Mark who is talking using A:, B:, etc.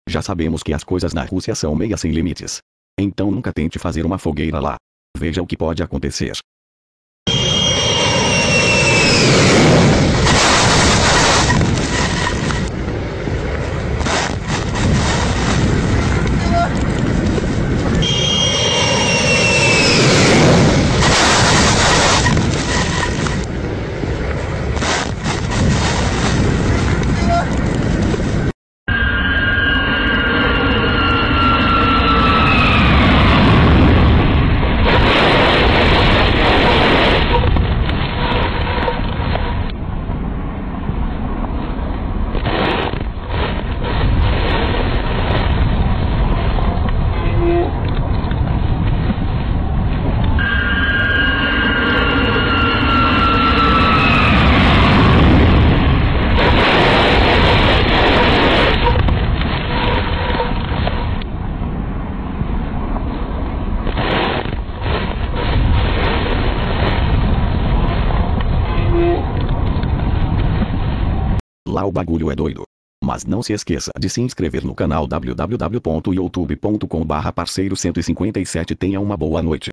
A: Já sabemos que as coisas na Rússia são meia sem limites. Então nunca tente fazer uma fogueira lá. Veja o que pode acontecer. Lá o bagulho é doido. Mas não se esqueça de se inscrever no canal www.youtube.com/parceiro157. Tenha uma boa noite.